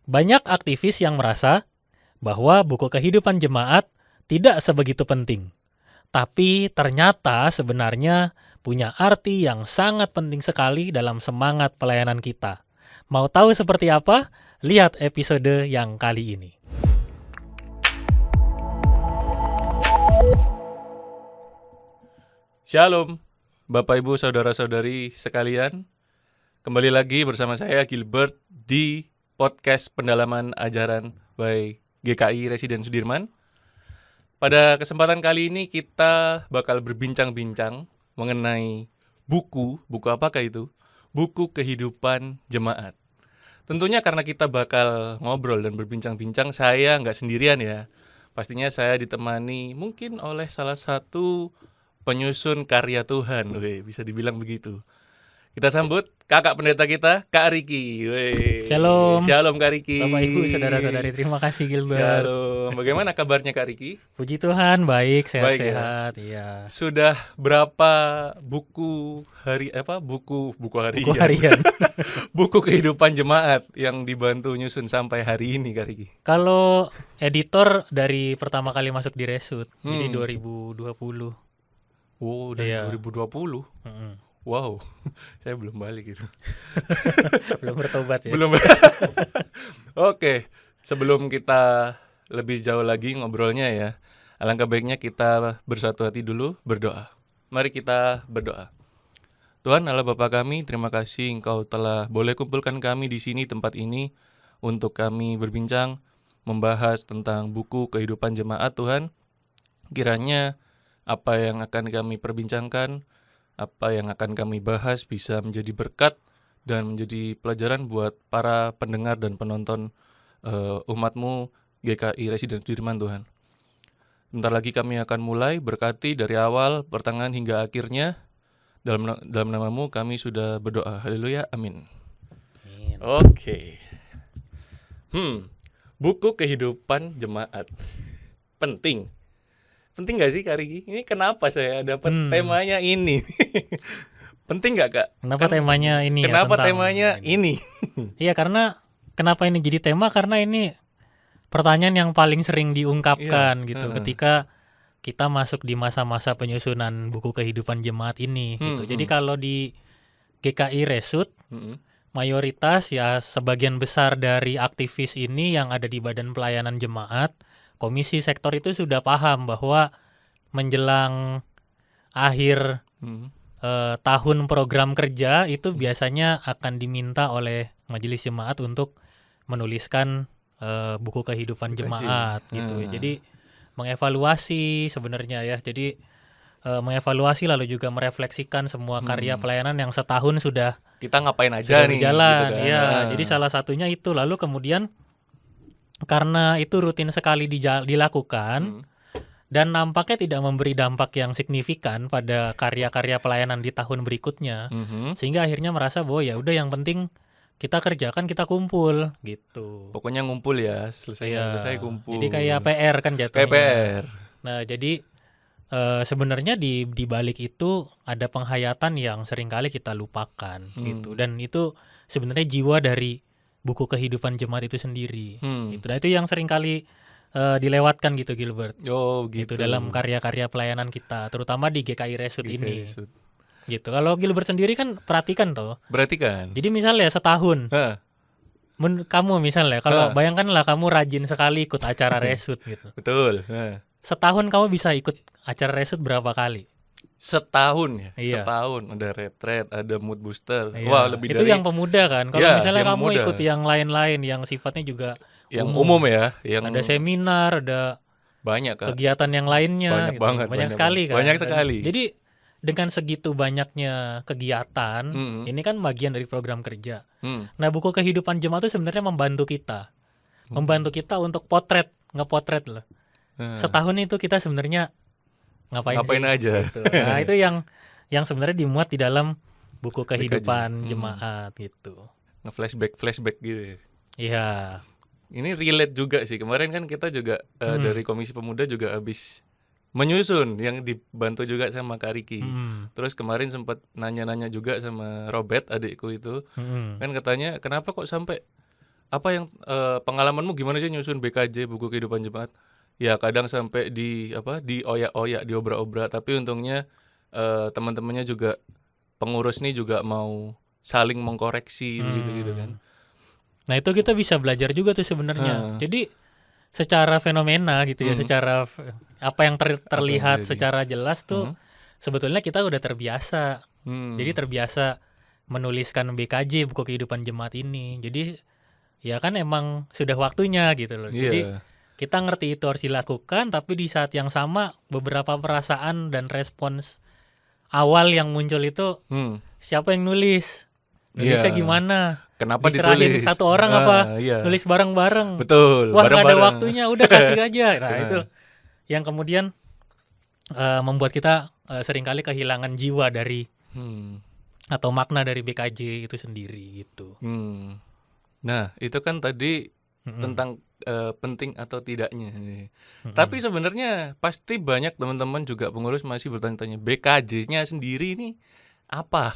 Banyak aktivis yang merasa bahwa buku kehidupan jemaat tidak sebegitu penting. Tapi ternyata sebenarnya punya arti yang sangat penting sekali dalam semangat pelayanan kita. Mau tahu seperti apa? Lihat episode yang kali ini. Shalom, Bapak Ibu Saudara-saudari sekalian. Kembali lagi bersama saya Gilbert di podcast pendalaman ajaran by GKI Residen Sudirman. Pada kesempatan kali ini kita bakal berbincang-bincang mengenai buku apakah itu? Buku Kehidupan Jemaat. Tentunya karena kita bakal ngobrol dan berbincang-bincang, saya nggak sendirian ya. Pastinya saya ditemani mungkin oleh salah satu penyusun karya Tuhan, bisa dibilang begitu. Kita sambut kakak pendeta kita, Kak Riki. Shalom. Shalom Kak Riki. Bapak Ibu, saudara-saudari, terima kasih Gilbert. Shalom. Bagaimana kabarnya Kak Riki? Puji Tuhan, baik, Baik, sehat-sehat. Iya. Sudah berapa buku harian? Buku Kehidupan Jemaat yang dibantu nyusun sampai hari ini Kak Riki? Kalau editor dari pertama kali masuk di Resut, jadi 2020. Oh, dari 2020. Wow, saya belum balik gitu. Belum bertobat ya? Belum. Oke, sebelum kita lebih jauh lagi ngobrolnya ya, alangkah baiknya kita bersatu hati dulu berdoa. Mari kita berdoa. Tuhan Allah Bapa kami, terima kasih Engkau telah boleh kumpulkan kami di sini tempat ini untuk kami berbincang, membahas tentang buku Kehidupan Jemaat Tuhan. Kiranya apa yang akan kami perbincangkan, apa yang akan kami bahas bisa menjadi berkat dan menjadi pelajaran buat para pendengar dan penonton umat-Mu GKI Residen Sudirman Tuhan. Bentar lagi kami akan mulai, berkati dari awal, pertengahan hingga akhirnya. Dalam nama-Mu kami sudah berdoa. Haleluya, amin. Oke. Buku Kehidupan Jemaat. Penting gak sih Kak Riki? Ini kenapa saya dapat temanya ini? Penting gak Kak? Kenapa temanya ini? Kenapa ya, temanya ini? Iya, karena kenapa ini jadi tema? Karena ini pertanyaan yang paling sering diungkapkan gitu ketika kita masuk di masa-masa penyusunan buku kehidupan jemaat ini gitu. Jadi kalau di GKI Resut, mayoritas ya sebagian besar dari aktivis ini yang ada di Badan Pelayanan Jemaat, komisi sektor itu sudah paham bahwa menjelang akhir tahun program kerja itu biasanya akan diminta oleh majelis jemaat untuk menuliskan buku kehidupan jemaat gitu. Jadi mengevaluasi sebenarnya ya. Jadi mengevaluasi lalu juga merefleksikan semua karya pelayanan yang setahun sudah kita ngapain aja nih berjalan. gitu kan. Ya, jadi salah satunya itu. Lalu kemudian karena itu rutin sekali dilakukan dan nampaknya tidak memberi dampak yang signifikan pada karya-karya pelayanan di tahun berikutnya, sehingga akhirnya merasa bahwa ya udah yang penting kita kerjakan, kita kumpul gitu. Pokoknya ngumpul ya, selesai kumpul. Jadi kayak PR kan jatuhnya. PR. Nah, jadi sebenarnya di balik itu ada penghayatan yang seringkali kita lupakan gitu, dan itu sebenarnya jiwa dari buku kehidupan jemaat itu sendiri. Gitu. Nah, itu yang seringkali dilewatkan gitu Gilbert. Oh, gitu. Dalam karya-karya pelayanan kita, terutama di GKI Resut ini. Gitu. Kalau Gilbert sendiri kan perhatikan toh. Perhatikan. Jadi misalnya setahun. Kamu misalnya kalau bayangkanlah kamu rajin sekali ikut acara Resut gitu. Betul. Setahun kamu bisa ikut acara Resut berapa kali? Setahun ya. Iya. Setahun ada retret, ada mood booster. Iya. Wah, lebih itu dari yang pemuda kan. Kalau misalnya kamu pemuda. ikut yang lain-lain yang sifatnya juga yang umum ya, yang ada seminar, ada banyak Kak. Kegiatan yang lainnya Banyak gitu. banget, sekali kan. Banyak sekali. Jadi dengan segitu banyaknya kegiatan, ini kan bagian dari program kerja. Nah, buku kehidupan jemaat itu sebenarnya membantu kita. Membantu kita untuk ngepotret loh. Setahun itu kita sebenarnya ngapain sih? Aja. Gitu. Nah, itu yang sebenarnya dimuat di dalam buku kehidupan jemaat gitu. Flashback gitu. Iya. Ini relate juga sih. Kemarin kan kita juga dari Komisi Pemuda juga habis menyusun yang dibantu juga sama Kak Riki. Terus kemarin sempat nanya-nanya juga sama Robert adikku itu. Kan katanya kenapa kok sampai Apa yang pengalamanmu gimana sih nyusun BKJ buku kehidupan jemaat? Ya kadang sampai dioyak-oyak, diobrak-obrak, tapi untungnya teman-temannya juga pengurus nih juga mau saling mengkoreksi begitu gitu kan. Nah itu kita bisa belajar juga tuh sebenarnya. Heeh. Jadi secara fenomena gitu ya, secara apa yang terlihat terjadi. secara jelas tuh sebetulnya kita udah terbiasa. Jadi terbiasa menuliskan BKJ buku kehidupan jemaat ini. Jadi ya kan emang sudah waktunya gitu loh. Jadi Iya. kita ngerti itu harus dilakukan, tapi di saat yang sama beberapa perasaan dan respons awal yang muncul itu siapa yang nulis? Nulisnya Iya. gimana? Kenapa Diserahin ditulis? satu orang apa? Iya. Nulis bareng-bareng. Betul, Wah nggak ada bareng-bareng. waktunya, udah kasih aja. Nah Nah. itu yang kemudian membuat kita seringkali kehilangan jiwa dari atau makna dari BKJ itu sendiri gitu. Nah itu kan tadi tentang penting atau tidaknya. Tapi sebenarnya pasti banyak teman-teman juga pengurus masih bertanya-tanya BKJ-nya sendiri ini apa?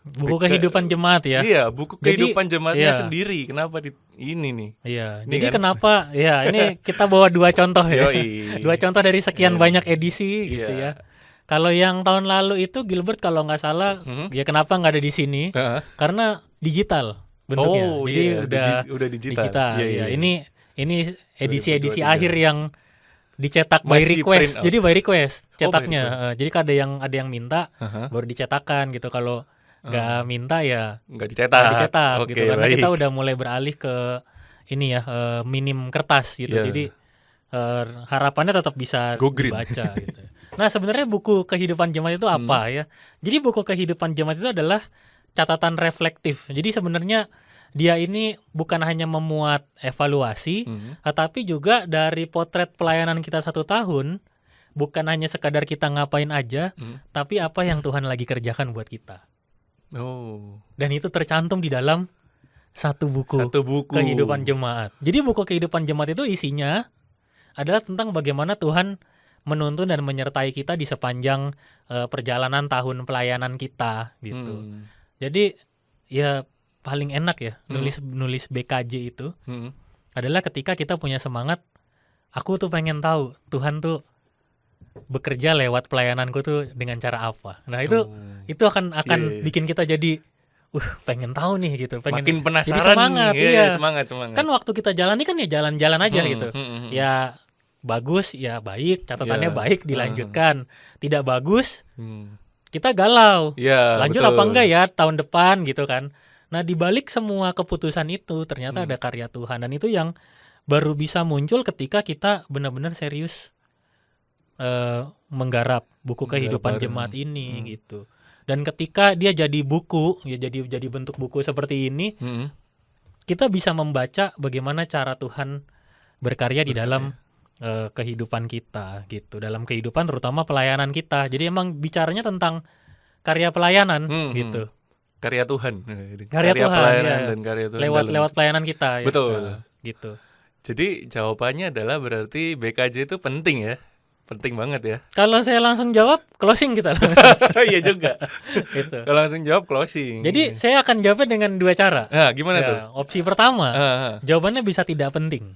Buku kehidupan jemaat ya. Iya, buku Jadi, kehidupan jemaatnya iya. sendiri. Kenapa ini nih? Iya, Ini jadi kan. kenapa? Ya, ini kita bawa 2 contoh ya. Yoi. 2 contoh dari sekian banyak edisi gitu Iya. ya. Kalau yang tahun lalu itu Gilbert kalau nggak salah, ya kenapa nggak ada di sini? Heeh. Karena digital bentuknya. Oh, Jadi iya, udah digital. Iya, Iya, iya. ini edisi-edisi 2023. akhir yang dicetak by Masih request. print out. Jadi by request Oh, by cetaknya. Jadi ada yang minta baru dicetakkan gitu. Kalau nggak minta ya Nggak nggak dicetak Oke, gitu. Karena kita baik. udah mulai beralih ke ini ya minim kertas gitu. Iya. Jadi harapannya tetap bisa Go green. dibaca gitu. Nah sebenarnya buku kehidupan jemaat itu apa ya? Jadi buku kehidupan jemaat itu adalah catatan reflektif. Jadi sebenarnya dia ini bukan hanya memuat evaluasi, tetapi juga dari potret pelayanan kita 1 tahun, bukan hanya sekadar kita ngapain aja, tapi apa yang Tuhan lagi kerjakan buat kita. Oh. Dan itu tercantum di dalam satu buku kehidupan jemaat. Jadi buku kehidupan jemaat itu isinya adalah tentang bagaimana Tuhan menuntun dan menyertai kita di sepanjang perjalanan tahun pelayanan kita gitu. Jadi ya paling enak ya nulis BKJ itu adalah ketika kita punya semangat, aku tuh pengen tahu Tuhan tuh bekerja lewat pelayananku tuh dengan cara apa. Nah itu akan bikin kita jadi pengen tahu nih gitu, pengen makin penasaran jadi semangat. nih. Iya. Semangat. Kan waktu kita jalan ini kan ya jalan-jalan aja gitu. Ya bagus ya baik, catatannya baik dilanjutkan. Tidak bagus kita galau. Lanjut betul. apa enggak ya tahun depan gitu kan. Nah di balik semua keputusan itu ternyata ada karya Tuhan, dan itu yang baru bisa muncul ketika kita benar-benar serius menggarap buku kehidupan jemaat ini gitu. Dan ketika dia jadi buku, ya jadi bentuk buku seperti ini, kita bisa membaca bagaimana cara Tuhan berkarya di dalam kehidupan kita gitu, dalam kehidupan terutama pelayanan kita. Jadi emang bicaranya tentang karya pelayanan gitu. Karya Tuhan. Karya Tuhan pelayanan ya. dan karya Tuhan lewat pelayanan kita ya. Betul. Nah, gitu. Jadi jawabannya adalah berarti BKJ itu penting ya. Penting banget ya. Kalau saya langsung jawab closing kita. Iya juga. Gitu. Kalau langsung jawab closing. Jadi saya akan jawabnya dengan 2 cara. Nah, gimana Ya, tuh? opsi pertama, jawabannya bisa tidak penting.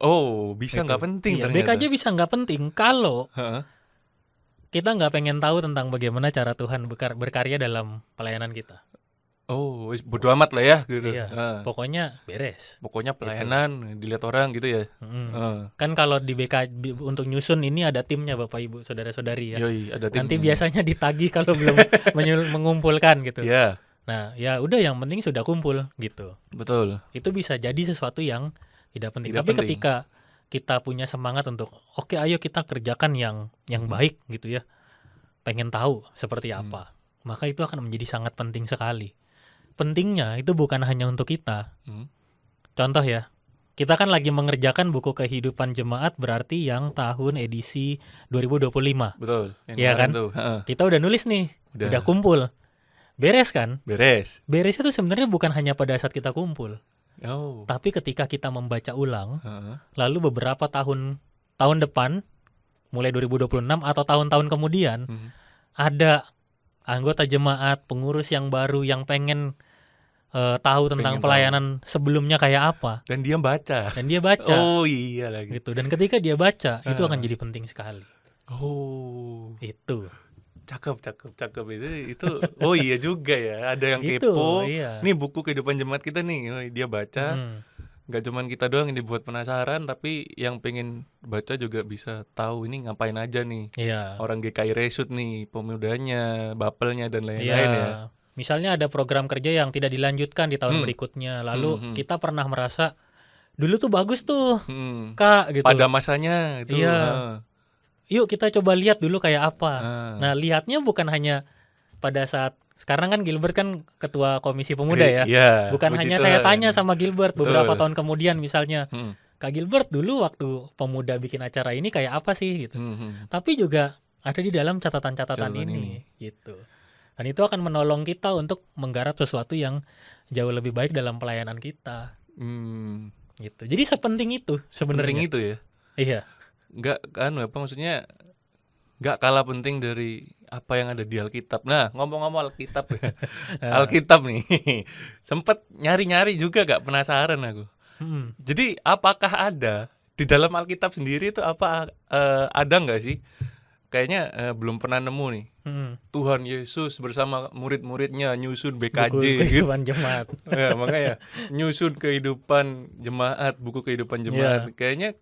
Oh, bisa nggak penting Iya, ternyata. BKJ bisa nggak penting kalau kita nggak pengen tahu tentang bagaimana cara Tuhan berkarya dalam pelayanan kita. Oh, bodo amat lah ya gitu. Iya, pokoknya beres. Pokoknya pelayanan dilihat orang gitu ya. Kan kalau di untuk nyusun ini ada timnya Bapak Ibu saudara-saudari ya. Yoi, ada tim. Nanti biasanya ditagih kalau belum mengumpulkan gitu. Iya. Nah, ya udah yang penting sudah kumpul gitu. Betul. Itu bisa jadi sesuatu yang tidak penting. Tidak Tapi penting. ketika kita punya semangat untuk oke, ayo kita kerjakan yang baik gitu ya. Pengen tahu seperti apa. Maka itu akan menjadi sangat penting sekali. Pentingnya itu bukan hanya untuk kita. Contoh ya, kita kan lagi mengerjakan buku kehidupan jemaat berarti yang tahun edisi 2025. Betul. Iya kan? Tuh. Kita udah nulis nih, udah kumpul. Beres kan? Beres. Beresnya tuh sebenarnya bukan hanya pada saat kita kumpul. Oh. Tapi ketika kita membaca ulang, lalu beberapa tahun depan, mulai 2026 atau tahun-tahun kemudian, ada anggota jemaat, pengurus yang baru yang pengen tahu tentang Pengen pelayanan sebelumnya kayak apa, Dan dia baca. dan dia baca Oh iya lagi. gitu. Dan ketika dia baca, itu akan jadi penting sekali. Oh, Itu. cakep itu. Oh iya juga ya. Ada yang Gitu, kepo. iya. Nih buku kehidupan jemaat kita nih. Oh, dia baca. Mm. Nggak cuman kita doang yang dibuat penasaran, tapi yang pengen baca juga bisa tahu ini ngapain aja nih. Iya. Orang GKI Resut nih, pemudanya, bapelnya dan Iya. lain-lain ya. Misalnya ada program kerja yang tidak dilanjutkan di tahun berikutnya, lalu kita pernah merasa dulu tuh bagus tuh, Kak, gitu. Pada masanya itu. Iya. Yuk kita coba lihat dulu kayak apa. Ah. Nah, lihatnya bukan hanya pada saat sekarang kan Gilbert kan ketua komisi pemuda ya. Iya, Bukan puji hanya Tuhan. saya tanya sama Gilbert beberapa Betul. tahun kemudian misalnya, Hmm. Kak Gilbert dulu waktu pemuda bikin acara ini kayak apa sih gitu. Tapi juga ada di dalam catatan-catatan Catatan ini gitu. Dan itu akan menolong kita untuk menggarap sesuatu yang jauh lebih baik dalam pelayanan kita gitu. Jadi sepenting itu Penting sebenarnya. itu ya. Iya. Nggak kan apa maksudnya nggak kalah penting dari apa yang ada di Alkitab. Nah, ngomong-ngomong Alkitab ya. Alkitab nih. Sempet nyari-nyari juga gak penasaran aku. Mm. Jadi apakah ada di dalam Alkitab sendiri itu apa ada nggak sih? Kayaknya belum pernah nemu nih. Tuhan Yesus bersama murid-muridnya nyusun BKJ Buku gitu. kehidupan jemaat. Ya, makanya nyusun kehidupan jemaat, buku kehidupan jemaat. Kayaknya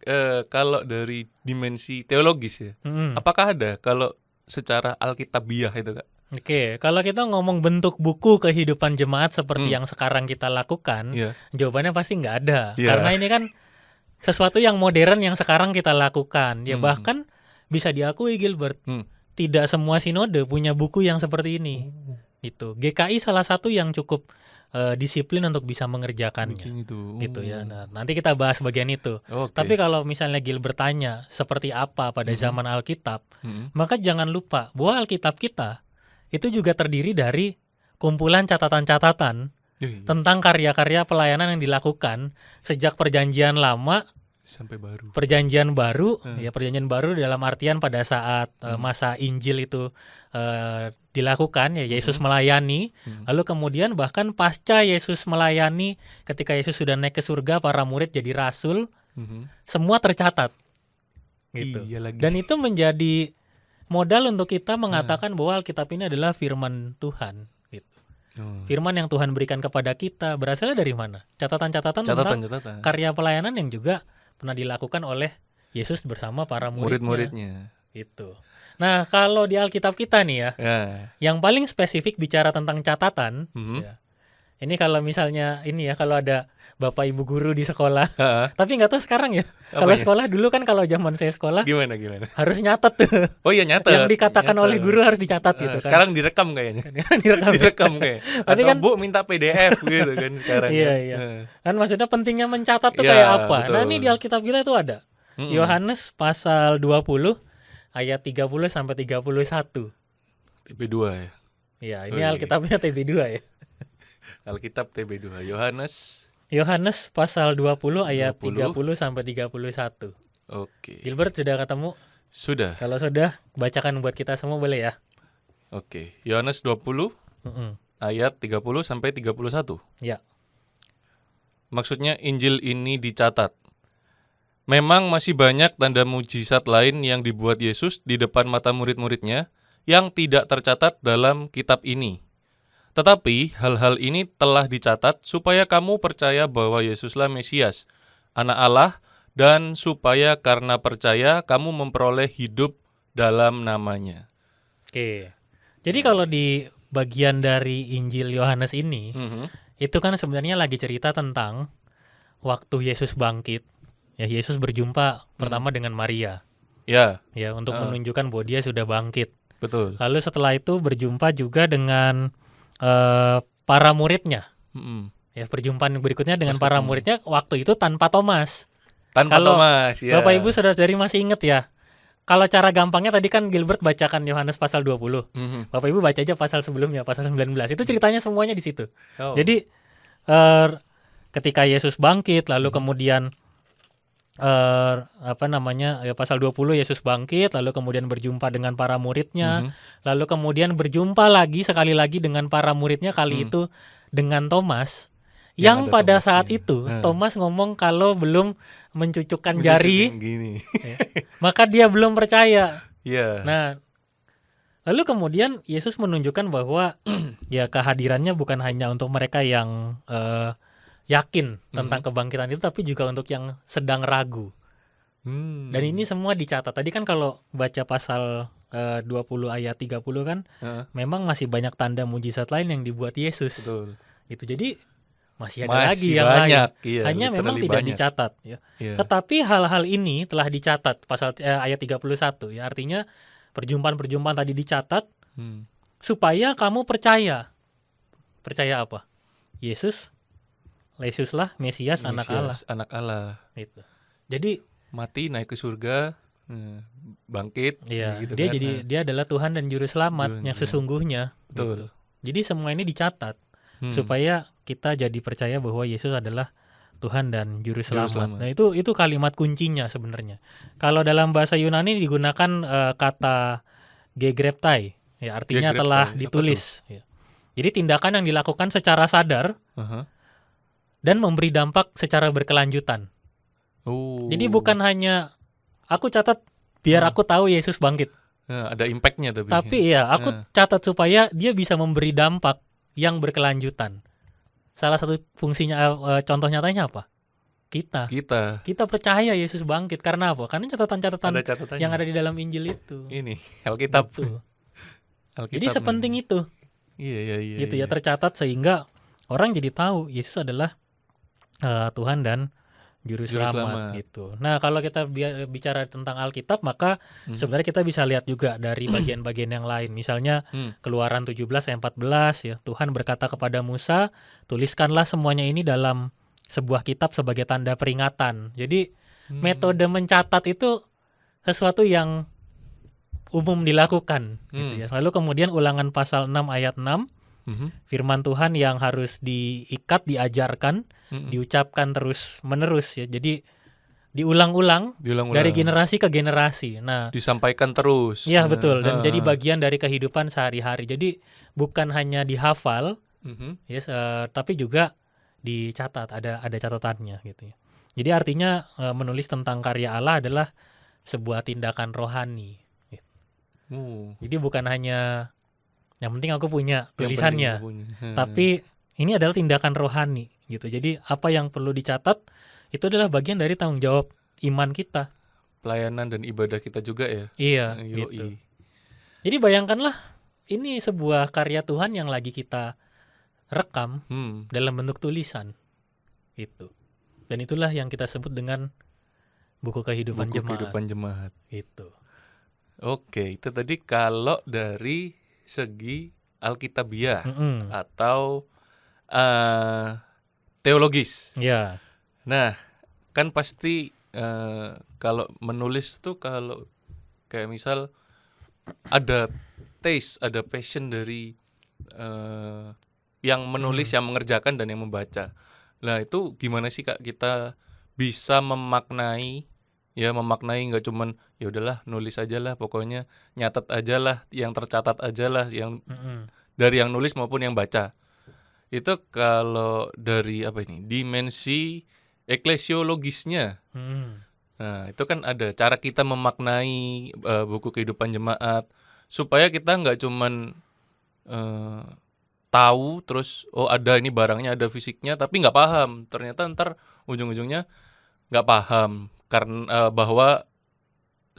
kalau dari dimensi teologis ya. Apakah ada kalau secara alkitabiah itu, Kak? Oke, kalau kita ngomong bentuk buku kehidupan jemaat seperti yang sekarang kita lakukan, Iya. jawabannya pasti nggak ada. Iya. Karena ini kan sesuatu yang modern yang sekarang kita lakukan. Ya bahkan bisa diakui Gilbert, tidak semua sinode punya buku yang seperti ini. Gitu. GKI salah satu yang cukup disiplin untuk bisa mengerjakannya. Gitu ya. Nah, nanti kita bahas bagian itu. Oke. Tapi kalau misalnya Gilbert tanya seperti apa pada zaman Alkitab, maka jangan lupa bahwa Alkitab kita itu juga terdiri dari kumpulan catatan-catatan tentang karya-karya pelayanan yang dilakukan sejak perjanjian lama sampai baru. perjanjian baru. Ya, perjanjian baru dalam artian pada saat masa Injil itu dilakukan, ya Yesus melayani, lalu kemudian bahkan pasca Yesus melayani, ketika Yesus sudah naik ke surga, para murid jadi rasul, semua tercatat gitu. Iya lagi. Dan itu menjadi modal untuk kita mengatakan bahwa Alkitab ini adalah firman Tuhan gitu. Firman yang Tuhan berikan kepada kita berasal dari mana? Catatan-catatan tentang karya pelayanan yang juga pernah dilakukan oleh Yesus bersama para murid-muridnya. Itu. Nah, kalau di Alkitab kita nih ya, yang paling spesifik bicara tentang catatan, ya, ini kalau misalnya ini ya, kalau ada Bapak Ibu guru di sekolah, tapi nggak tahu sekarang ya. Kalau sekolah dulu kan, kalau zaman saya sekolah, Gimana? harus nyatet tuh. Oh iya, nyatet. Yang dikatakan oleh guru harus dicatat gitu kan. Sekarang direkam kayaknya. Direkam kayak. Tapi Atau kan, Bu minta PDF gitu kan sekarang. Iya. Kan maksudnya pentingnya mencatat tuh Iya, kayak apa? betul. Nah, ini di Alkitab kita itu ada. Yohanes pasal 20 ayat 30 sampai 31. TB2 ya. Iya, ini Alkitabnya TB2 ya. Alkitab TB2. Yohanes pasal 20 ayat 30 sampai 31. Oke. Gilbert sudah ketemu? Sudah. Kalau sudah, bacakan buat kita semua boleh ya? Oke. Yohanes 20 ayat 30 sampai 31. Ya. Maksudnya Injil ini dicatat. Memang masih banyak tanda mujizat lain yang dibuat Yesus di depan mata murid-muridnya yang tidak tercatat dalam kitab ini. Tetapi hal-hal ini telah dicatat supaya kamu percaya bahwa Yesuslah Mesias, Anak Allah, dan supaya karena percaya kamu memperoleh hidup dalam namanya. Oke. Jadi kalau di bagian dari Injil Yohanes ini, itu kan sebenarnya lagi cerita tentang waktu Yesus bangkit. Ya, Yesus berjumpa pertama dengan Maria. Ya, untuk menunjukkan bahwa dia sudah bangkit. betul. Lalu setelah itu berjumpa juga dengan para muridnya. Ya, perjumpaan berikutnya dengan para muridnya waktu itu tanpa Thomas. Kalau Thomas, ya. Bapak Ibu saudara-saudari masih ingat ya. Kalau cara gampangnya tadi kan Gilbert bacakan Yohanes pasal 20. Bapak Ibu baca aja pasal sebelumnya, pasal 19. Itu ceritanya semuanya di situ. Jadi ketika Yesus bangkit, lalu kemudian pasal 20 Yesus bangkit, lalu kemudian berjumpa dengan para muridnya, lalu kemudian berjumpa lagi sekali lagi dengan para muridnya, kali itu dengan Thomas, Yang yang ada pada saat Thomasnya. itu Thomas ngomong kalau belum mencucukkan jari, gini. ya, maka dia belum percaya. Iya. Nah, lalu kemudian Yesus menunjukkan bahwa ya kehadirannya bukan hanya untuk mereka yang yakin tentang kebangkitan itu, tapi juga untuk yang sedang ragu. Dan ini semua dicatat. Tadi kan kalau baca pasal 20 ayat 30 kan, memang masih banyak tanda mujizat lain yang dibuat Yesus. Betul. Itu jadi masih ada lagi Masih yang banyak, lain. iya, Hanya memang literally tidak banyak. dicatat, ya. Iya. Tetapi hal-hal ini telah dicatat pasal ayat 31, ya. Artinya perjumpaan-perjumpaan tadi dicatat supaya kamu percaya. Percaya apa? Yesuslah Mesias, anak Allah. Anak Allah. Itu. Jadi Mati, naik ke surga, bangkit. iya, gitu dia kan. jadi dia adalah Tuhan dan juru selamat yang sesungguhnya. Betul. Gitu. Jadi semua ini dicatat supaya kita jadi percaya bahwa Yesus adalah Tuhan dan juru selamat. Nah, itu kalimat kuncinya sebenarnya. Kalau dalam bahasa Yunani digunakan kata gegreptai, ya artinya Gegreptai, telah apa ditulis. Ya. Jadi tindakan yang dilakukan secara sadar dan memberi dampak secara berkelanjutan. Jadi bukan hanya aku catat biar aku tahu Yesus bangkit. Ada impact-nya tapi ya aku catat supaya dia bisa memberi dampak yang berkelanjutan. Salah satu fungsinya, contoh nyatanya apa? Kita percaya Yesus bangkit karena apa? Karena catatan-catatan yang ada di dalam Injil itu. Ini Alkitab. Gitu. Jadi sepenting itu. Iya. Gitu ya, tercatat sehingga orang jadi tahu Yesus adalah Tuhan dan juru selamat gitu. Nah, kalau kita bicara tentang Alkitab, maka sebenarnya kita bisa lihat juga dari bagian-bagian yang lain. Misalnya Keluaran 17 ayat 14 ya, Tuhan berkata kepada Musa, "Tuliskanlah semuanya ini dalam sebuah kitab sebagai tanda peringatan." Jadi metode mencatat itu sesuatu yang umum dilakukan gitu ya. Lalu kemudian Ulangan pasal 6 ayat 6, firman Tuhan yang harus diikat, diajarkan, diucapkan terus-menerus ya. Jadi diulang-ulang dari generasi ke generasi. Nah, disampaikan terus. Iya, betul, dan jadi bagian dari kehidupan sehari-hari. Jadi bukan hanya dihafal, tapi juga dicatat, ada catatannya gitu ya. Jadi artinya menulis tentang karya Allah adalah sebuah tindakan rohani. Gitu. Jadi bukan hanya yang penting aku punya tulisannya, tapi ini adalah tindakan rohani gitu. Jadi apa yang perlu dicatat itu adalah bagian dari tanggung jawab iman kita. Pelayanan dan ibadah kita juga ya. Iya, gitu. Jadi bayangkanlah ini sebuah karya Tuhan yang lagi kita rekam dalam bentuk tulisan. Itu. Dan itulah yang kita sebut dengan buku kehidupan jemaat. Itu. Oke, itu tadi kalau dari segi Alkitabiah atau teologis. Ya. Nah, kan pasti kalau menulis tuh kalau kayak misal ada taste, ada passion dari yang menulis, yang mengerjakan dan yang membaca. Nah, itu gimana sih Kak kita bisa memaknai nggak cuman ya udahlah nulis aja lah, pokoknya nyatet aja lah, yang tercatat aja lah, yang dari yang nulis maupun yang baca. Itu kalau dari dimensi eklesiologisnya. Nah, itu kan ada cara kita memaknai buku kehidupan jemaat supaya kita nggak cuman tahu terus ada ini barangnya, ada fisiknya, tapi nggak paham. Ternyata ntar ujung-ujungnya nggak paham karena bahwa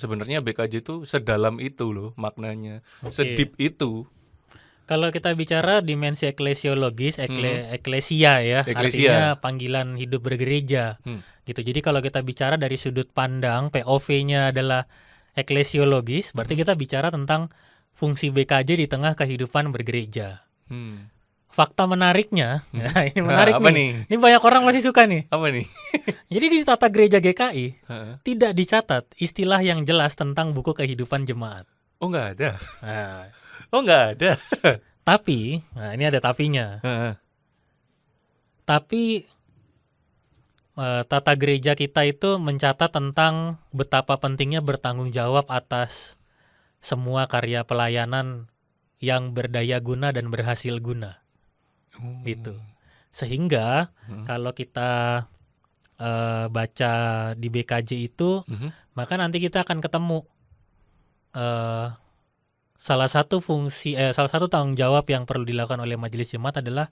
sebenarnya BKJ itu sedalam itu loh maknanya, sedip itu. Kalau kita bicara dimensi eklesiologis, eklesia ya, artinya panggilan hidup bergereja. Gitu. Jadi kalau kita bicara dari sudut pandang POV-nya adalah eklesiologis, berarti kita bicara tentang fungsi BKJ di tengah kehidupan bergereja. Fakta menariknya, ini menarik nih. Ini banyak orang masih suka nih. Apa nih? Jadi di tata gereja GKI tidak dicatat istilah yang jelas tentang buku kehidupan jemaat. Oh, nggak ada. Nggak ada. Tapi, ini ada tapinya. Tapi tata gereja kita itu mencatat tentang betapa pentingnya bertanggung jawab atas semua karya pelayanan yang berdaya guna dan berhasil guna. gitu. Sehingga kalau kita baca di BKJ itu, maka nanti kita akan ketemu salah satu tanggung jawab yang perlu dilakukan oleh majelis jemaat adalah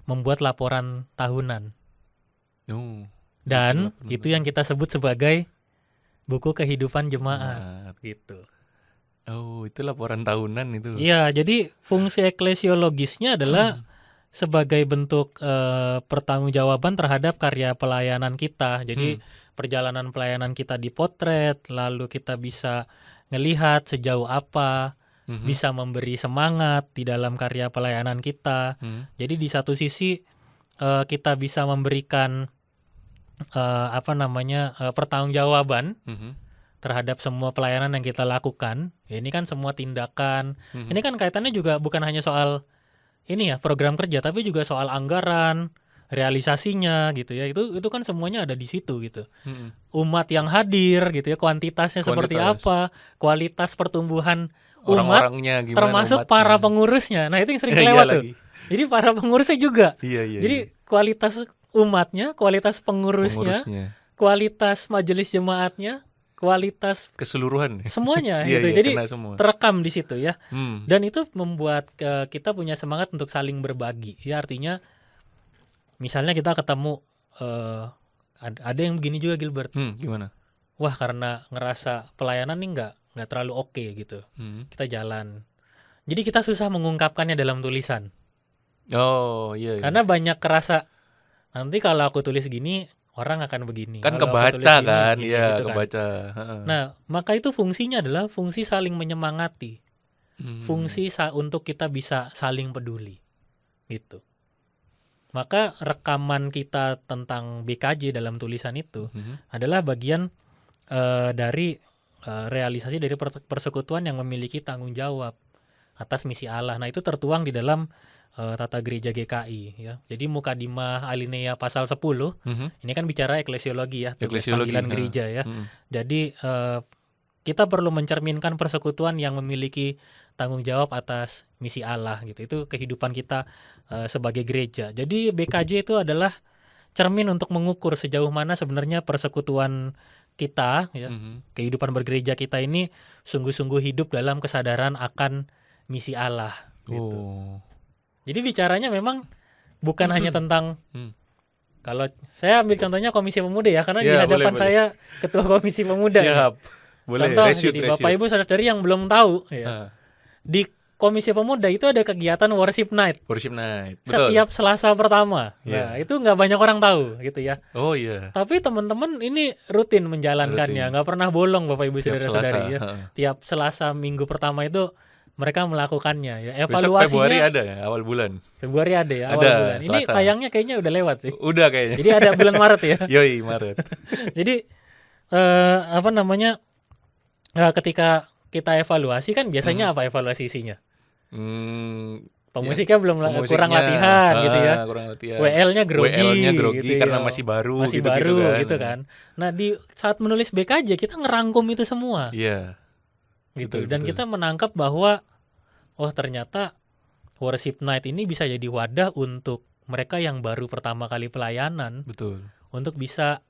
membuat laporan tahunan. Dan itu yang kita sebut sebagai buku kehidupan jemaat gitu. Oh, itu laporan tahunan itu. Iya, jadi fungsi eklesiologisnya adalah sebagai bentuk pertanggungjawaban terhadap karya pelayanan kita. Jadi perjalanan pelayanan kita dipotret, lalu kita bisa ngelihat sejauh apa bisa memberi semangat di dalam karya pelayanan kita. Jadi di satu sisi kita bisa memberikan pertanggungjawaban terhadap semua pelayanan yang kita lakukan. Ya, ini kan semua tindakan. Ini kan kaitannya juga bukan hanya soal ini ya program kerja, tapi juga soal anggaran, realisasinya gitu ya. Itu kan semuanya ada di situ gitu. Umat yang hadir gitu ya, kuantitasnya seperti apa, kualitas pertumbuhan umat, gimana, termasuk umatnya. para pengurusnya. Nah, itu yang sering kelewat tuh. Jadi para pengurusnya juga. Jadi kualitas umatnya, kualitas pengurusnya, kualitas majelis jemaatnya, kualitas keseluruhan semuanya gitu. Jadi terekam di situ ya. Dan itu membuat kita punya semangat untuk saling berbagi. Ya artinya misalnya kita ketemu ada yang begini juga Gilbert. Gimana? Wah, karena ngerasa pelayanan nih nggak terlalu oke gitu. Kita jalan. Jadi kita susah mengungkapkannya dalam tulisan. Oh, iya. Karena banyak kerasa nanti kalau aku tulis gini orang akan begini. Kan kalau kebaca kan, gini, iya gitu kebaca. Nah, maka itu fungsinya adalah fungsi saling menyemangati. Fungsi untuk kita bisa saling peduli. Gitu. Maka rekaman kita tentang BKJ dalam tulisan itu adalah bagian dari realisasi dari persekutuan yang memiliki tanggung jawab atas misi Allah. Nah, itu tertuang di dalam Tata Gereja GKI ya. Jadi Mukadimah Alinea pasal 10 ini kan bicara eklesiologi ya, tugas panggilan gereja ya. Jadi kita perlu mencerminkan persekutuan yang memiliki tanggung jawab atas misi Allah gitu. Itu kehidupan kita sebagai gereja. Jadi BKJ itu adalah cermin untuk mengukur sejauh mana sebenarnya persekutuan kita ya, kehidupan bergereja kita ini sungguh-sungguh hidup dalam kesadaran akan misi Allah gitu. Jadi bicaranya memang bukan hanya tentang kalau saya ambil contohnya Komisi Pemuda ya, karena di hadapan saya Ketua Komisi Pemuda. Siap. Boleh. Contoh jadi Bapak Ibu saudara-saudari yang belum tahu ya. Di Komisi Pemuda itu ada kegiatan Worship Night. Worship Night. Betul. Setiap Selasa pertama. Nah, itu nggak banyak orang tahu gitu ya. Oh iya. Tapi teman-teman ini rutin menjalankannya, nggak pernah bolong Bapak Ibu saudara-saudari ya. Tiap Selasa minggu pertama itu mereka melakukannya ya. Evaluasinya Februari ada ya, awal bulan. Februari ada ya, awal bulan. Ini Selasa. tayangnya kayaknya udah lewat sih. Udah kayaknya. Jadi ada bulan Maret ya. Yoi, Maret. Jadi ketika kita evaluasi kan biasanya apa evaluasi isinya? Pemusiknya belum kurang latihan gitu ya. Kurang latihan. WL-nya grogi gitu ya. karena masih baru gitu kan. Nah, di saat menulis BKJ kita ngerangkum itu semua. Iya. Gitu. Dan kita menangkap bahwa ternyata Worship Night ini bisa jadi wadah untuk mereka yang baru pertama kali pelayanan. Betul. Untuk bisa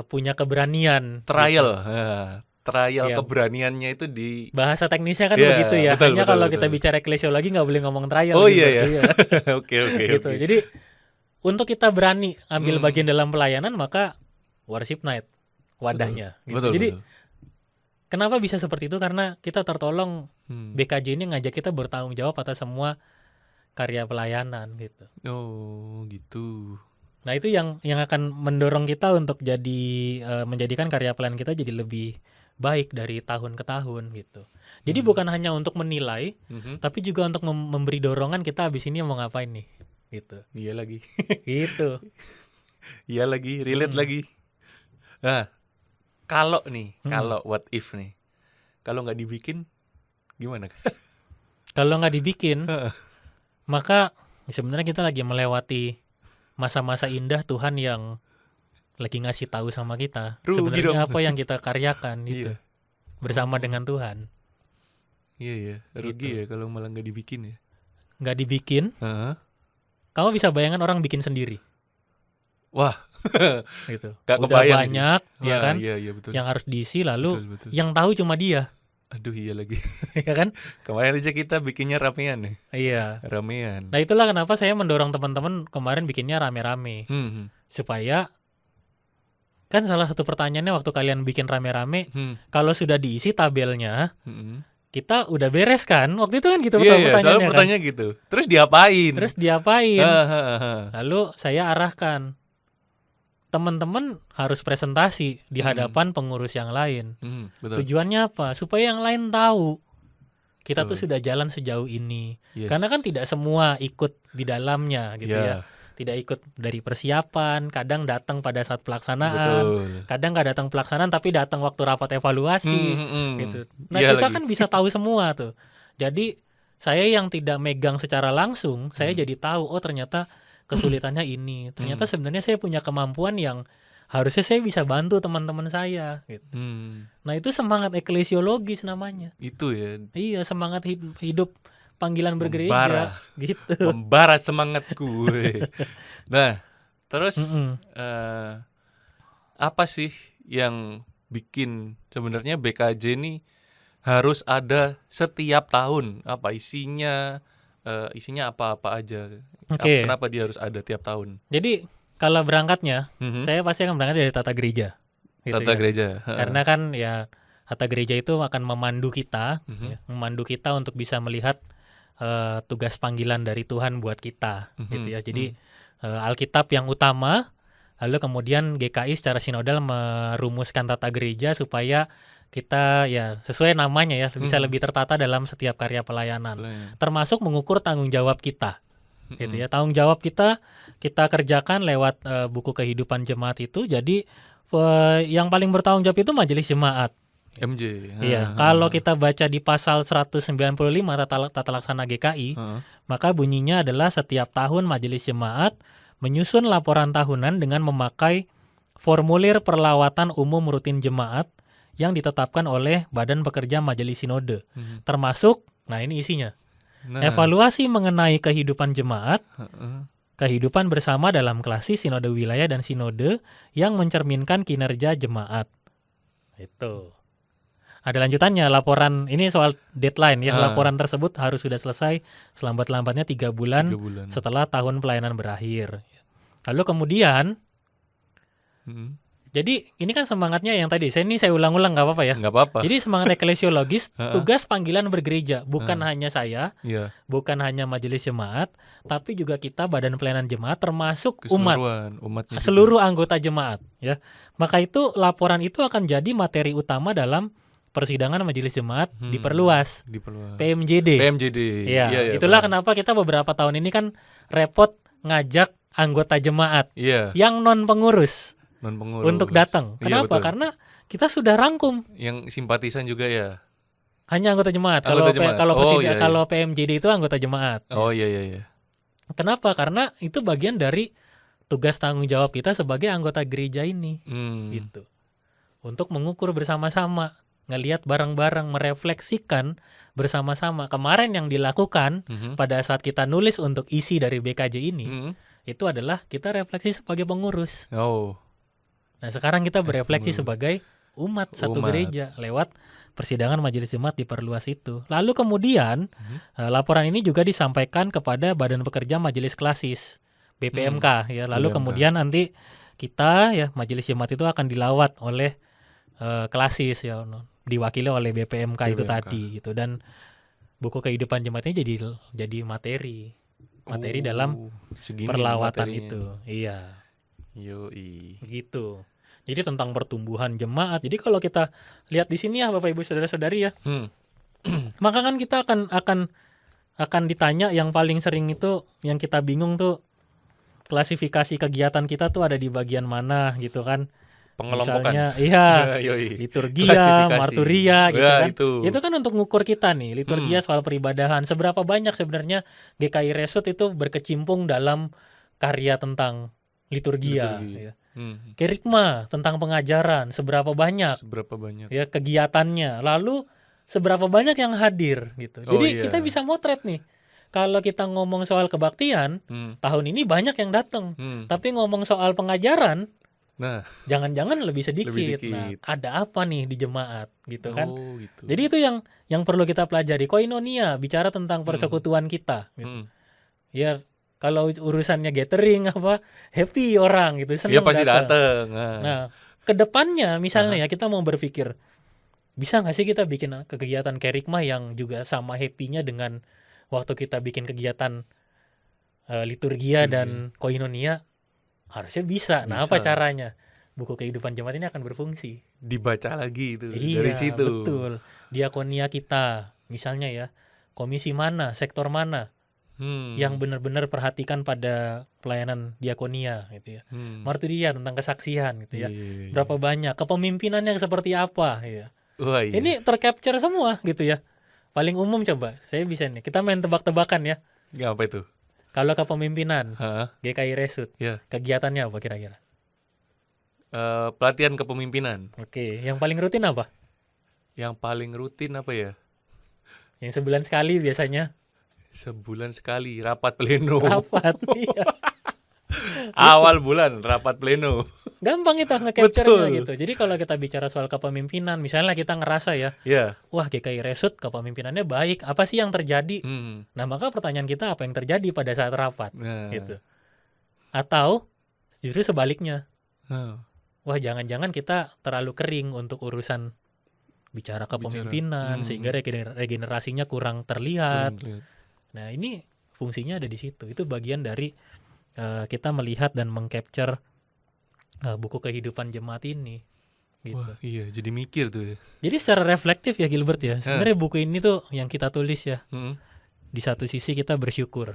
punya keberanian. Trial. Gitu. Trial keberaniannya itu di bahasa teknisnya kan begitu ya. Hanya kalau kita bicara eklesiologi nggak boleh ngomong trial. Oh iya. Oke. Gitu. Jadi untuk kita berani ambil bagian dalam pelayanan maka Worship Night wadahnya. Gitu. Betul. Jadi kenapa bisa seperti itu? Karena kita tertolong BKJ ini ngajak kita bertanggung jawab atas semua karya pelayanan gitu. Oh gitu. Nah itu yang akan mendorong kita untuk menjadikan karya pelayanan kita jadi lebih baik dari tahun ke tahun gitu. Jadi bukan hanya untuk menilai, tapi juga untuk memberi dorongan kita abis ini mau ngapain nih, gitu. Iya lagi. Gitu. Iya lagi, relate lagi. Nah, kalau what if nih, kalau nggak dibikin, gimana? Kalau nggak dibikin, maka sebenarnya kita lagi melewati masa-masa indah Tuhan yang lagi ngasih tahu sama kita sebenarnya apa yang kita karyakan gitu bersama dengan Tuhan. Iya rugi gitu. Ya kalau malah nggak dibikin ya. Nggak dibikin, kamu bisa bayangkan orang bikin sendiri Wah, gitu. gak Udah kebayang sih. banyak ya Wah, kan Iya betul. yang harus diisi, lalu Betul, betul. yang tahu cuma dia. Aduh iya lagi. Ya kan? Kemarin aja kita bikinnya ramean nih. Iya. Ramean. Nah itulah kenapa saya mendorong teman-teman kemarin bikinnya rame-rame, supaya kan salah satu pertanyaannya waktu kalian bikin rame-rame, kalau sudah diisi tabelnya kita udah beres kan? Waktu itu kan gitu Iya, pertanyaannya selalu kan. pertanyaan gitu. Terus diapain? Terus diapain? Hahaha. Lalu saya arahkan, teman-teman harus presentasi di hadapan pengurus yang lain. Betul. Tujuannya apa? Supaya yang lain tahu kita tuh Betul. sudah jalan sejauh ini. Yes. Karena kan tidak semua ikut di dalamnya gitu ya. Ya, Tidak ikut dari persiapan, kadang datang pada saat pelaksanaan, betul. kadang nggak datang pelaksanaan tapi datang waktu rapat evaluasi gitu. Nah Iya kita lagi. kan bisa tahu semua tuh. Jadi saya yang tidak megang secara langsung, saya jadi tahu oh ternyata kesulitannya ini. Ternyata sebenarnya saya punya kemampuan yang harusnya saya bisa bantu teman-teman saya gitu. Nah itu semangat eklesiologis namanya. Itu ya. Iya, semangat hidup panggilan bergereja Membara. gitu. Membara semangatku. Nah, terus apa sih yang bikin sebenarnya BKJ ini harus ada setiap tahun? Apa isinya? Isinya apa-apa aja? Oke. Kenapa dia harus ada tiap tahun? Jadi kalau berangkatnya, saya pasti akan berangkat dari tata gereja. Gitu Tata ya. gereja. Karena kan ya tata gereja itu akan memandu kita, ya, memandu kita untuk bisa melihat tugas panggilan dari Tuhan buat kita, gitu ya. Jadi Alkitab yang utama, lalu kemudian GKI secara sinodal merumuskan tata gereja supaya kita ya sesuai namanya ya bisa lebih tertata dalam setiap karya pelayanan, termasuk mengukur tanggung jawab kita. Gitu ya, tanggung jawab kita kerjakan lewat buku kehidupan jemaat itu. Jadi yang paling bertanggung jawab itu majelis jemaat. MJ. Iya, kalau kita baca di pasal 195 tata laksana GKI, maka bunyinya adalah setiap tahun majelis jemaat menyusun laporan tahunan dengan memakai formulir perlawatan umum rutin jemaat yang ditetapkan oleh Badan Pekerja Majelis Sinode. Termasuk, nah ini isinya. Evaluasi mengenai kehidupan jemaat, kehidupan bersama dalam klasik sinode wilayah dan sinode yang mencerminkan kinerja jemaat. Itu. Ada lanjutannya, laporan ini soal deadline ya. Laporan tersebut harus sudah selesai selambat-lambatnya 3 bulan setelah tahun pelayanan berakhir. Lalu kemudian jadi ini kan semangatnya yang tadi, saya ulang-ulang nggak apa-apa ya. Nggak apa-apa. Jadi semangat eklesiologis, tugas panggilan bergereja, bukan hanya saya, bukan hanya majelis jemaat, tapi juga kita badan pelayanan jemaat termasuk umatnya seluruh anggota jemaat ya. Maka itu laporan itu akan jadi materi utama dalam persidangan majelis jemaat diperluas. PMJD. Iya, itulah kenapa kita beberapa tahun ini kan repot ngajak anggota jemaat yang non pengurus untuk datang. Kenapa? Karena kita sudah rangkum. Yang simpatisan juga ya. Hanya anggota jemaat. Kalau PMJD itu anggota jemaat. Oh iya. Kenapa? Karena itu bagian dari tugas tanggung jawab kita sebagai anggota gereja ini. Gitu. Untuk mengukur bersama-sama, ngelihat bareng-bareng, merefleksikan bersama-sama. Kemarin yang dilakukan pada saat kita nulis untuk isi dari BKJ ini, itu adalah kita refleksi sebagai pengurus. Nah sekarang kita berefleksi sebagai umat satu gereja lewat persidangan majelis jemaat diperluas itu. Lalu kemudian laporan ini juga disampaikan kepada Badan Pekerja Majelis Klasis BPMK ya. Lalu kemudian nanti kita ya majelis jemaat itu akan dilawat oleh Klasis ya, diwakili oleh BPMK itu tadi gitu. Dan buku kehidupan jemaatnya jadi materi dalam perlawatan itu. Iya. Yoi. Gitu. Jadi tentang pertumbuhan jemaat. Jadi kalau kita lihat di sini ya Bapak Ibu Saudara-saudari ya. Maka kan kita akan ditanya yang paling sering itu, yang kita bingung tuh klasifikasi kegiatan kita tuh ada di bagian mana gitu kan. Pengelompokan. Misalnya liturgia, marturia gitu kan. Itu kan untuk ngukur kita nih, liturgia soal peribadahan. Seberapa banyak sebenarnya GKI Resut itu berkecimpung dalam karya tentang liturgia. Ya. Kerikma tentang pengajaran, seberapa banyak ya kegiatannya, lalu seberapa banyak yang hadir gitu. Jadi kita bisa motret nih, kalau kita ngomong soal kebaktian, tahun ini banyak yang datang. Tapi ngomong soal pengajaran, Nah, jangan-jangan lebih sedikit. Nah, dikit. ada apa nih di jemaat gitu kan? Oh, gitu. Jadi itu yang perlu kita pelajari. Koinonia bicara tentang persekutuan kita gitu. Ya kalau urusannya gathering apa, happy orang gitu, Iya seneng pasti datang. datang. Nah, kedepannya misalnya ya kita mau berpikir, bisa nggak sih kita bikin kegiatan kerikmah yang juga sama happy-nya dengan waktu kita bikin kegiatan liturgia dan koinonia? Harusnya bisa. Nah, apa Bisa. caranya? Buku kehidupan jemaat ini akan berfungsi. Dibaca lagi itu Iya, dari situ. betul. Diakonia kita, misalnya ya, komisi mana, sektor mana yang benar-benar perhatikan pada pelayanan diakonia gitu ya. Marturia tentang kesaksian gitu ya. Iya. Berapa banyak, kepemimpinan yang seperti apa ya. Wah, iya. Ini tercapture semua gitu ya. Paling umum coba, saya bisa nih. Kita main tebak-tebakan ya. Apa itu? Kalau kepemimpinan, Hah? GKI Resut, Ya. kegiatannya apa kira-kira? Pelatihan kepemimpinan. Oke, yang paling rutin apa? Yang paling rutin apa ya? Yang sebulan sekali biasanya. Sebulan sekali rapat pleno. Rapat, iya. Awal bulan rapat pleno. Gampang itu nge-capture-nya Betul. gitu. Jadi kalau kita bicara soal kepemimpinan, misalnya kita ngerasa ya, Ya. wah GKI Resut kepemimpinannya baik, apa sih yang terjadi? Nah, maka pertanyaan kita apa yang terjadi pada saat rapat Nah. gitu. Atau justru sebaliknya. Nah. Wah, jangan-jangan kita terlalu kering untuk urusan bicara kepemimpinan sehingga regenerasinya kurang terlihat. Nah, ini fungsinya ada di situ. Itu bagian dari kita melihat dan meng-capture buku kehidupan jemaat ini gitu. Wah, iya, jadi mikir tuh ya. Jadi secara reflektif ya Gilbert ya. Sebenarnya buku ini tuh yang kita tulis ya. Di satu sisi kita bersyukur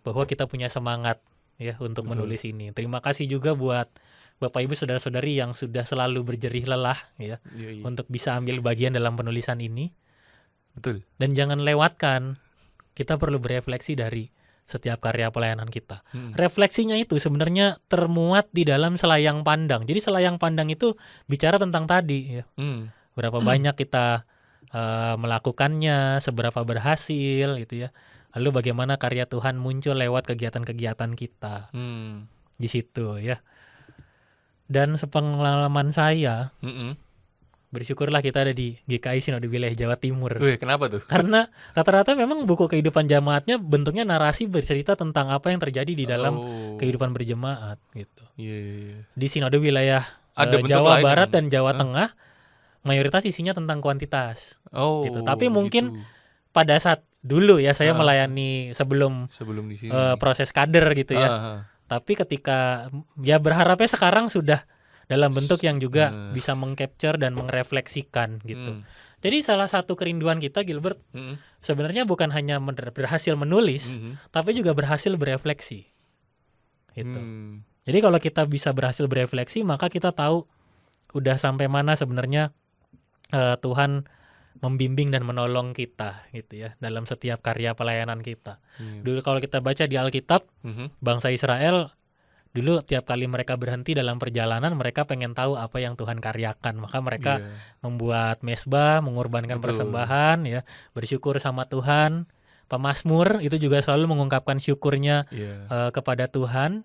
bahwa kita punya semangat ya untuk menulis ini. Terima kasih juga buat Bapak Ibu saudara-saudari yang sudah selalu berjerih lelah ya untuk bisa ambil bagian dalam penulisan ini. Betul. Dan jangan lewatkan, kita perlu berefleksi dari setiap karya pelayanan kita. Refleksinya itu sebenarnya termuat di dalam selayang pandang. Jadi selayang pandang itu bicara tentang tadi ya. Berapa banyak kita melakukannya, seberapa berhasil gitu ya. Lalu bagaimana karya Tuhan muncul lewat kegiatan-kegiatan kita. Di situ ya. Dan sepengalaman saya, bersyukurlah kita ada di GKI Sinode Wilayah Jawa Timur. Wih, kenapa tuh? Karena rata-rata memang buku kehidupan jemaatnya bentuknya narasi bercerita tentang apa yang terjadi di dalam kehidupan berjemaat gitu. Di Sinode Wilayah Jawa Barat dan Jawa Tengah mayoritas isinya tentang kuantitas. Gitu. Tapi mungkin pada saat dulu ya saya melayani sebelum di sini. Proses kader gitu ya. Tapi ketika ya berharapnya sekarang sudah dalam bentuk yang juga bisa meng-capture dan mengrefleksikan gitu. Jadi salah satu kerinduan kita Gilbert sebenarnya bukan hanya berhasil menulis, tapi juga berhasil berefleksi. Gitu. Jadi kalau kita bisa berhasil berefleksi, maka kita tahu udah sampai mana sebenarnya Tuhan membimbing dan menolong kita gitu ya dalam setiap karya pelayanan kita. Dulu kalau kita baca di Alkitab, bangsa Israel dulu tiap kali mereka berhenti dalam perjalanan, mereka pengen tahu apa yang Tuhan karyakan. Maka mereka membuat mezbah, mengorbankan persembahan ya, bersyukur sama Tuhan. Pemazmur itu juga selalu mengungkapkan syukurnya kepada Tuhan.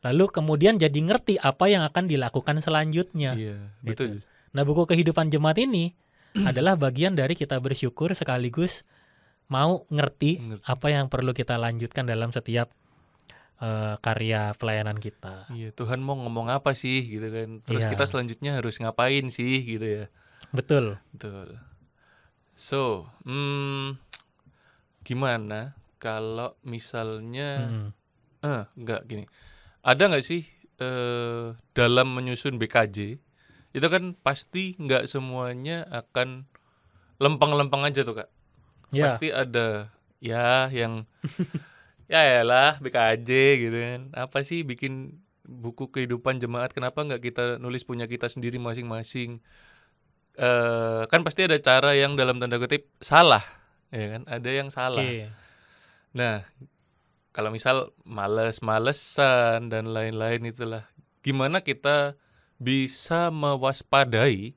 Lalu kemudian jadi ngerti apa yang akan dilakukan selanjutnya. Betul. Gitu. Nah, buku kehidupan jemaat ini adalah bagian dari kita bersyukur sekaligus mau ngerti apa yang perlu kita lanjutkan dalam setiap karya pelayanan kita. Iya, Tuhan mau ngomong apa sih gitu kan. Terus kita selanjutnya harus ngapain sih gitu ya. Betul. So, gimana kalau misalnya enggak gini. Ada nggak sih dalam menyusun BKJ itu kan pasti nggak semuanya akan lempeng-lempeng aja tuh Kak. Pasti ada ya yang ya elah BKJ gitu kan. Apa sih bikin buku kehidupan jemaat, kenapa nggak kita nulis punya kita sendiri masing-masing? Kan pasti ada cara yang dalam tanda kutip salah, ya kan? Ada yang salah. Nah, kalau misal males-malesan dan lain-lain itulah, gimana kita bisa mewaspadai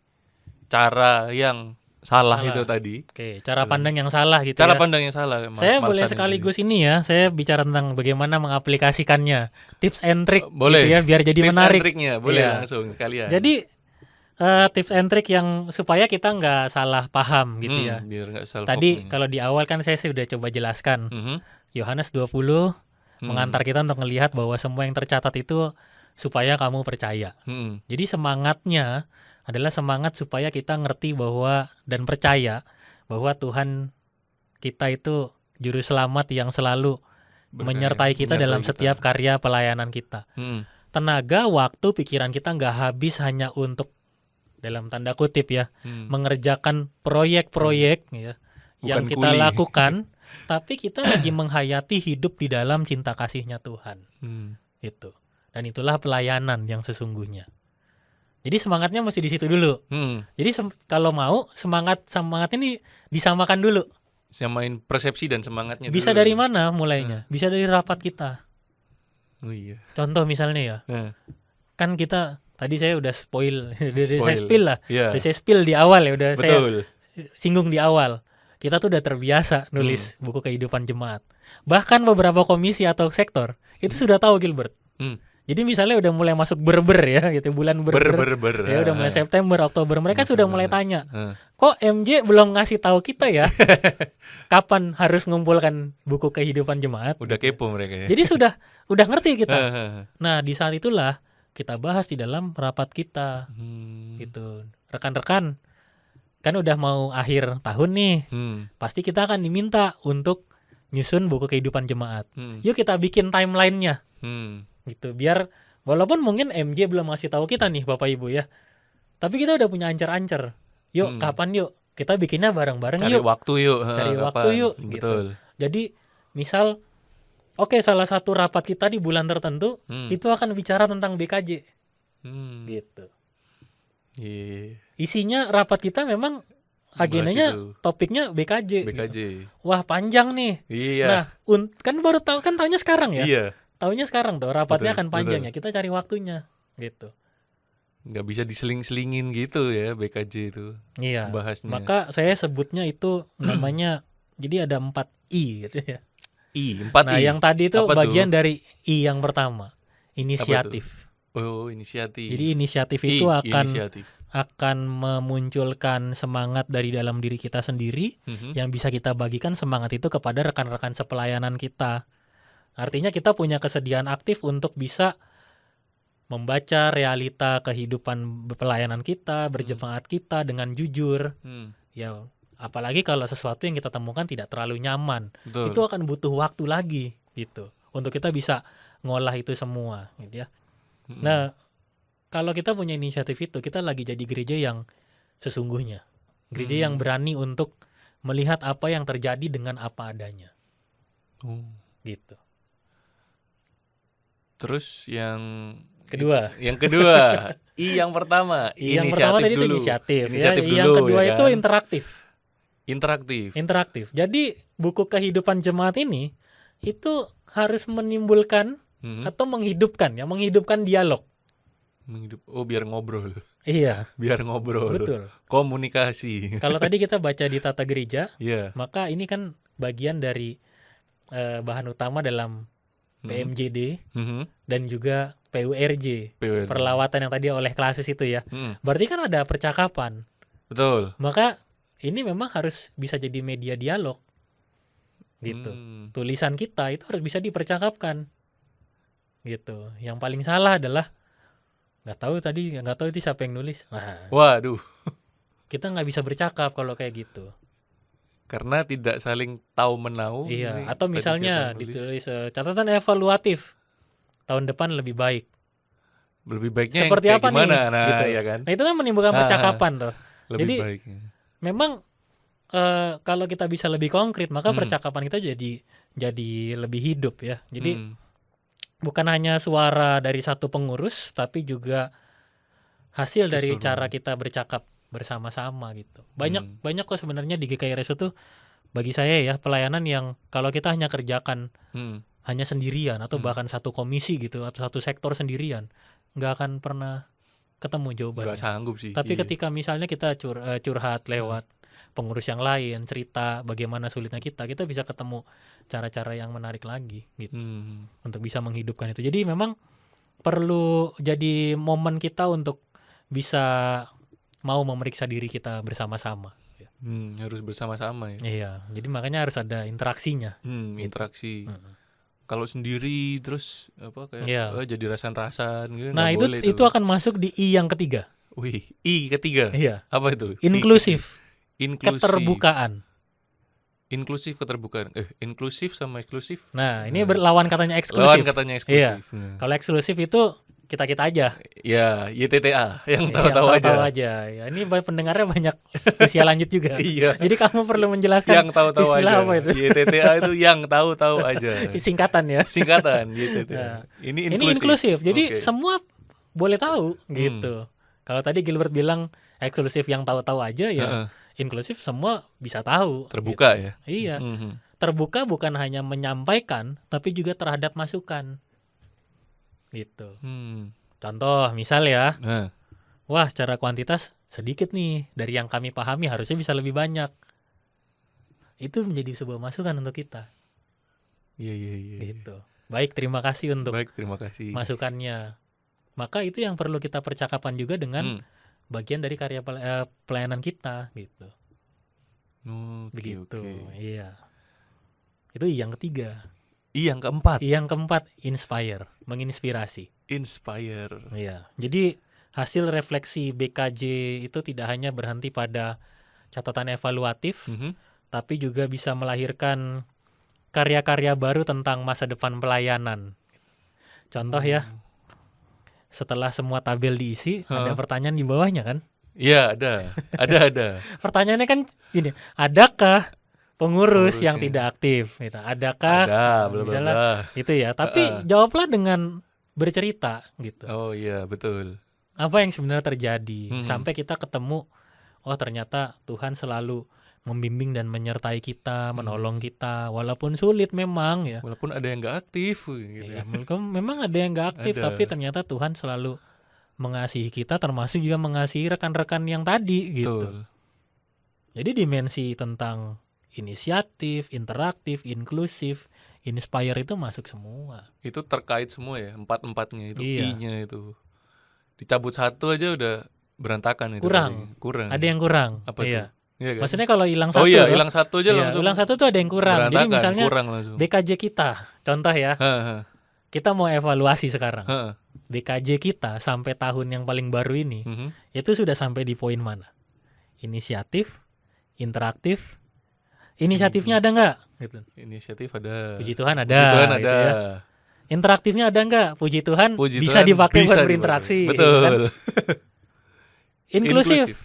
cara yang salah Salah. itu tadi. Oke, cara pandang yang salah gitu Cara ya. pandang yang salah. Saya boleh malesan sekaligus ini ya, saya bicara tentang bagaimana mengaplikasikannya, tips and trick boleh. gitu ya, biar jadi Tips and menarik. triknya boleh Iya. langsung kalian. Jadi tips and trick yang supaya kita nggak salah paham gitu ya. Biar nggak salah Tadi fokus. kalau di awal kan saya sudah coba jelaskan. Mhm. Yohanes 20 Hmm. mengantar kita untuk melihat bahwa semua yang tercatat itu supaya kamu percaya. Hmm. Jadi semangatnya adalah semangat supaya kita ngerti bahwa dan percaya bahwa Tuhan kita itu juru selamat yang selalu menyertai kita dalam setiap karya pelayanan kita. Hmm. Tenaga, waktu, pikiran kita nggak habis hanya untuk dalam tanda kutip ya mengerjakan proyek-proyek ya yang Bukan kita kuli. lakukan, tapi kita lagi menghayati hidup di dalam cinta kasihnya Tuhan. Itu. Dan itulah pelayanan yang sesungguhnya. Jadi semangatnya mesti di situ dulu. Jadi kalau mau semangat ini disamakan dulu. Samain persepsi dan semangatnya Bisa dulu. dari mana mulainya? Bisa dari rapat kita. Oh iya. Contoh misalnya ya. Nah. Kan kita tadi saya udah spoil, saya Spoil. spill lah. Iya. Udah saya spill di awal ya, udah saya Betul. singgung di awal. Kita tuh udah terbiasa nulis buku kehidupan jemaat. Bahkan beberapa komisi atau sektor itu sudah tahu Gilbert. Jadi misalnya udah mulai masuk berber ya gitu, bulan berber. Ya udah mulai September, Oktober, mereka sudah mulai tanya. Kok MJ belum ngasih tahu kita ya? Kapan harus ngumpulkan buku kehidupan jemaat? Udah kepo mereka ya. Jadi udah ngerti kita. Nah, di saat itulah kita bahas di dalam rapat kita. Gitu. Rekan-rekan, kan udah mau akhir tahun nih. Pasti kita akan diminta untuk nyusun buku kehidupan jemaat. Yuk kita bikin timeline-nya. Gitu. Biar walaupun mungkin MJ belum ngasih tahu kita nih Bapak Ibu ya. Tapi kita udah punya ancer-ancer. Yuk, kapan yuk? Kita bikinnya bareng-bareng Cari yuk. waktu yuk. Cari Kapan? waktu yuk. Betul. Gitu. Jadi misal salah satu rapat kita di bulan tertentu itu akan bicara tentang BKJ. Gitu. Yeah. Isinya rapat kita memang agendanya topiknya BKJ. BKJ. Gitu. Wah, panjang nih. Iya. Nah, kan baru tahu kan tahunya sekarang ya. Iya. Tahunya sekarang tuh rapatnya Betul, akan panjang ya. Kita cari waktunya gitu. Nggak bisa diseling-selingin gitu ya BKJ itu. Iya. Bahasnya. Maka saya sebutnya itu namanya jadi ada 4 I gitu ya. I, 4 Nah, I. yang tadi itu Apa bagian tuh? dari I yang pertama. Inisiatif. Oh, inisiatif. Jadi inisiatif itu inisiatif. akan memunculkan semangat dari dalam diri kita sendiri yang bisa kita bagikan semangat itu kepada rekan-rekan sepelayanan kita. Artinya kita punya kesediaan aktif untuk bisa membaca realita kehidupan pelayanan kita, berjemaat kita dengan jujur. Ya, apalagi kalau sesuatu yang kita temukan tidak terlalu nyaman. Betul. Itu akan butuh waktu lagi gitu untuk kita bisa ngolah itu semua gitu ya. Nah, kalau kita punya inisiatif itu, kita lagi jadi gereja yang sesungguhnya. Gereja yang berani untuk melihat apa yang terjadi dengan apa adanya. Gitu. Terus yang kedua. Yang kedua, I yang pertama, Yang pertama tadi itu dulu. inisiatif. Inisiatif Yang dulu, kedua ya itu kan? interaktif. Interaktif. Jadi buku kehidupan jemaat ini itu harus menimbulkan atau menghidupkan dialog. Oh, biar ngobrol. Iya. Biar ngobrol. Betul. Komunikasi. Kalau tadi kita baca di tata gereja, Iya. maka ini kan bagian dari bahan utama dalam PMJD dan juga PURJ, perlawatan yang tadi oleh klasis itu ya. Berarti kan ada percakapan. Betul. Maka ini memang harus bisa jadi media dialog. Gitu. Tulisan kita itu harus bisa dipercakapkan. Gitu. Yang paling salah adalah nggak tahu itu siapa yang nulis. Nah, waduh. Kita nggak bisa bercakap kalau kayak gitu. Karena tidak saling tahu menahu. Iya, atau misalnya ditulis catatan evaluatif tahun depan lebih baik. Lebih baiknya seperti yang apa gimana? nih? Nah, gitu. ya kan? Nah, itu kan menimbulkan percakapan tuh. Lebih Jadi baiknya. memang kalau kita bisa lebih konkret, maka percakapan kita jadi lebih hidup ya. Jadi bukan hanya suara dari satu pengurus, tapi juga hasil dari cara kita bercakap bersama-sama gitu. Banyak kok sebenarnya di GKI tuh bagi saya ya pelayanan yang kalau kita hanya kerjakan hanya sendirian atau bahkan satu komisi gitu atau satu sektor sendirian, nggak akan pernah ketemu jawabannya. Nggak sanggup sih. Tapi ketika misalnya kita curhat lewat pengurus yang lain, cerita bagaimana sulitnya kita bisa ketemu cara-cara yang menarik lagi gitu untuk bisa menghidupkan itu. Jadi memang perlu jadi momen kita untuk bisa mau memeriksa diri kita bersama-sama. Harus bersama-sama ya. Iya, jadi makanya harus ada interaksinya. Interaksi. Mm-mm. Kalau sendiri terus kayak Iya. jadi rasan-rasan gitu Nah, nggak boleh itu akan masuk di I yang ketiga. Wih, I ketiga. Iya. Apa itu? Inklusif. Inklusif. Keterbukaan. Inklusif keterbukaan. Inklusif sama eksklusif. Nah, ini lawan katanya Lawan eksklusif. katanya eksklusif. Kalau eksklusif itu kita aja. Ya, YTTA yang Yang tahu-tahu tahu-tahu aja. Ya, ini pendengarnya banyak usia lanjut juga. Iya. Jadi kamu perlu menjelaskan Yang tahu-tahu istilah aja. apa itu. YTTA itu yang tahu-tahu aja. Singkatan ya. Singkatan YTTA. Nah, Ini ini inklusif. Jadi Oke. semua boleh tahu gitu. Kalau tadi Gilbert bilang eksklusif yang tahu-tahu aja ya. Inklusif semua bisa tahu. Terbuka gitu. ya. Iya. Terbuka bukan hanya menyampaikan tapi juga terhadap masukan. Gitu. Contoh misal ya. Wah, secara kuantitas sedikit nih dari yang kami pahami, harusnya bisa lebih banyak. Itu menjadi sebuah masukan untuk kita. Iya. Gitu. Baik, terima kasih untuk Baik, terima kasih. masukannya. Maka itu yang perlu kita percakapan juga dengan bagian dari karya pelayanan kita gitu. Begitu. Iya. Itu yang ketiga. Yang keempat. Yang keempat, inspire, menginspirasi. Inspire. Iya. Jadi hasil refleksi BKJ itu tidak hanya berhenti pada catatan evaluatif, tapi juga bisa melahirkan karya-karya baru tentang masa depan pelayanan. Contoh ya, setelah semua tabel diisi, ada pertanyaan di bawahnya kan? Iya, ada. Pertanyaannya kan gini, adakah pengurus yang tidak aktif? Gitu. Adakah? Ada, misalnya itu ya. Tapi jawablah dengan bercerita gitu. Oh iya, betul. Apa yang sebenarnya terjadi sampai kita ketemu, oh ternyata Tuhan selalu membimbing dan menyertai kita, menolong kita, walaupun sulit memang ya. Walaupun ada yang nggak aktif gitu. Ya, memang ada yang nggak aktif, tapi ternyata Tuhan selalu mengasihi kita, termasuk juga mengasihi rekan-rekan yang tadi gitu. Betul. Jadi dimensi tentang inisiatif, interaktif, inklusif, inspire itu masuk semua. Itu terkait semua ya, empat-empatnya itu. Iya. I-nya itu. Dicabut satu aja udah berantakan itu. Kurang. Ada yang kurang. Apa itu? Iya kan? Maksudnya kalau hilang satu. Oh iya, hilang satu aja langsung. Hilang satu tuh ada yang kurang. Jadi misalnya kurang langsung. BKJ kita, contoh ya. Kita mau evaluasi sekarang. BKJ kita sampai tahun yang paling baru ini, itu sudah sampai di poin mana? Inisiatif, interaktif. Inisiatifnya ada nggak? Gitu. Inisiatif ada. Puji Tuhan ada. Puji Tuhan ada. Gitu ya. Interaktifnya ada nggak? Puji Tuhan bisa dipakai buat berinteraksi. Betul. Kan? Inklusif.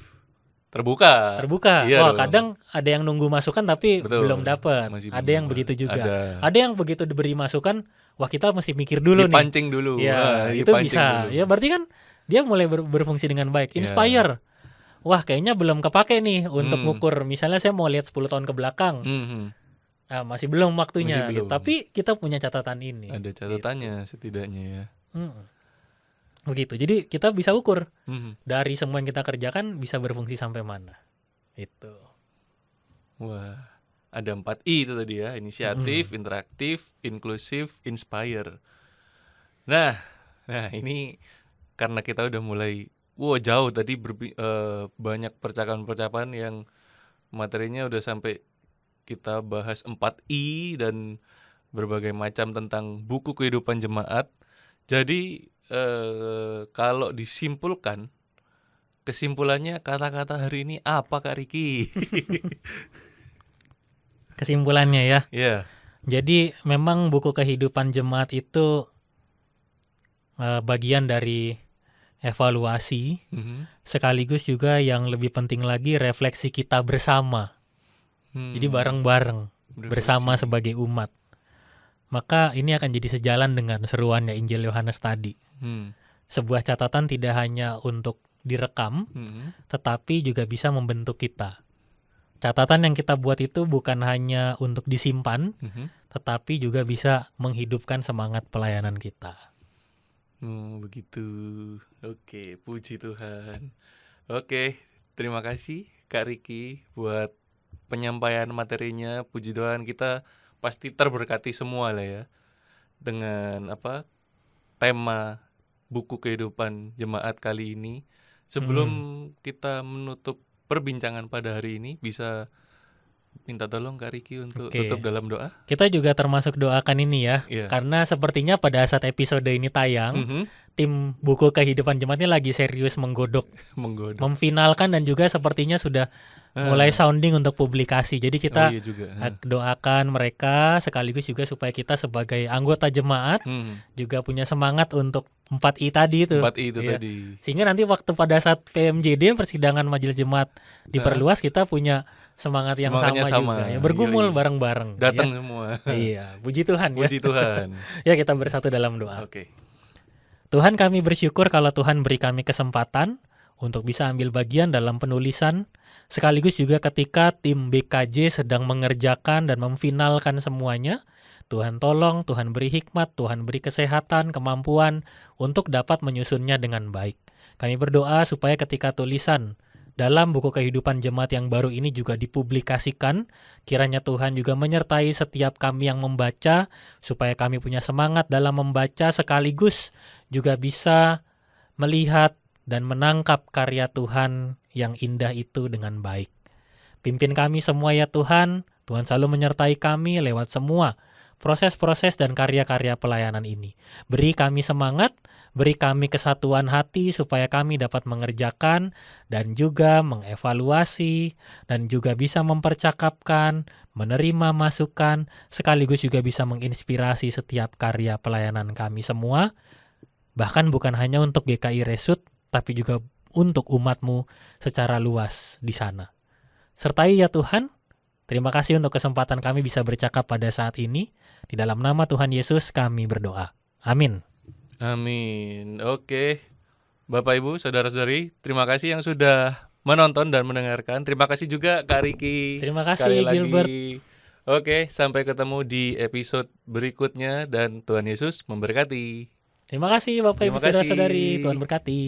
Terbuka. Iya. Wah, kadang ada yang nunggu masukan tapi belum dapat. Ada yang begitu juga. Ada yang begitu diberi masukan, wah kita mesti mikir dulu dipancing dulu. Ya, itu bisa. Dulu. Ya berarti kan dia mulai berfungsi dengan baik. Inspire. Wah, kayaknya belum kepake nih untuk ngukur. Misalnya saya mau lihat 10 tahun ke belakang. Nah, masih belum waktunya. Gitu. Tapi kita punya catatan ini. Ada catatannya gitu. Setidaknya ya. Begitu. Jadi kita bisa ukur dari semua yang kita kerjakan bisa berfungsi sampai mana. Itu. Wah, ada 4 I itu tadi ya. Inisiatif, interaktif, inklusif, inspire. Nah ini karena kita udah mulai jauh tadi banyak percakapan-percakapan yang materinya udah sampai kita bahas 4 I dan berbagai macam tentang buku kehidupan jemaat. Jadi kalau disimpulkan, kesimpulannya kata-kata hari ini apa Kak Riki? Kesimpulannya ya. Iya. Jadi memang buku kehidupan jemaat itu bagian dari evaluasi, sekaligus juga yang lebih penting lagi refleksi kita bersama. Jadi bareng-bareng bersama sebagai umat. Maka ini akan jadi sejalan dengan seruannya Injil Yohanes tadi. Sebuah catatan tidak hanya untuk direkam, tetapi juga bisa membentuk kita. Catatan yang kita buat itu bukan hanya untuk disimpan, tetapi juga bisa menghidupkan semangat pelayanan kita. Begitu. Oke, puji Tuhan. Oke, terima kasih Kak Riki buat penyampaian materinya. Puji Tuhan kita pasti terberkati semua lah ya dengan tema buku kehidupan jemaat kali ini. Sebelum kita menutup perbincangan pada hari ini, bisa minta tolong Kak Riki untuk Oke. tutup dalam doa. Kita juga termasuk doakan ini ya, Iya. karena sepertinya pada saat episode ini tayang, Mhm. tim buku kehidupan jemaat ini lagi serius menggodok, Menggoda. memfinalkan dan juga sepertinya sudah mulai sounding untuk publikasi. Jadi kita iya juga. doakan mereka sekaligus juga supaya kita sebagai anggota jemaat juga punya semangat untuk 4I tadi itu. 4I itu Iya. tadi. Sehingga nanti waktu pada saat PMJD persidangan majelis jemaat diperluas, kita punya semangat yang Semangatnya sama juga sama. ya, bergumul Yoi. bareng-bareng. Datang ya. semua. Iya, puji Tuhan ya. Puji Tuhan. Ya, kita bersatu dalam doa. Oke. Tuhan, kami bersyukur kalau Tuhan beri kami kesempatan untuk bisa ambil bagian dalam penulisan, sekaligus juga ketika tim BKJ sedang mengerjakan dan memfinalkan semuanya. Tuhan tolong, Tuhan beri hikmat, Tuhan beri kesehatan, kemampuan untuk dapat menyusunnya dengan baik. Kami berdoa supaya ketika tulisan dalam buku kehidupan jemaat yang baru ini juga dipublikasikan, kiranya Tuhan juga menyertai setiap kami yang membaca, supaya kami punya semangat dalam membaca sekaligus juga bisa melihat dan menangkap karya Tuhan yang indah itu dengan baik. Pimpin kami semua ya Tuhan, Tuhan selalu menyertai kami lewat semua proses-proses dan karya-karya pelayanan ini. Beri kami semangat, beri kami kesatuan hati supaya kami dapat mengerjakan dan juga mengevaluasi dan juga bisa mempercakapkan, menerima masukan, sekaligus juga bisa menginspirasi setiap karya pelayanan kami semua, bahkan bukan hanya untuk GKI Resut, tapi juga untuk umat-Mu secara luas di sana. Sertai ya Tuhan. Terima kasih untuk kesempatan kami bisa bercakap pada saat ini. Di dalam nama Tuhan Yesus kami berdoa. Amin. Amin. Oke. Bapak Ibu, saudara-saudari, terima kasih yang sudah menonton dan mendengarkan. Terima kasih juga Kak Riki. Terima kasih, sekali lagi. Gilbert. Oke, sampai ketemu di episode berikutnya dan Tuhan Yesus memberkati. Terima kasih Bapak Ibu Terima kasih. saudara-saudari. Tuhan berkati.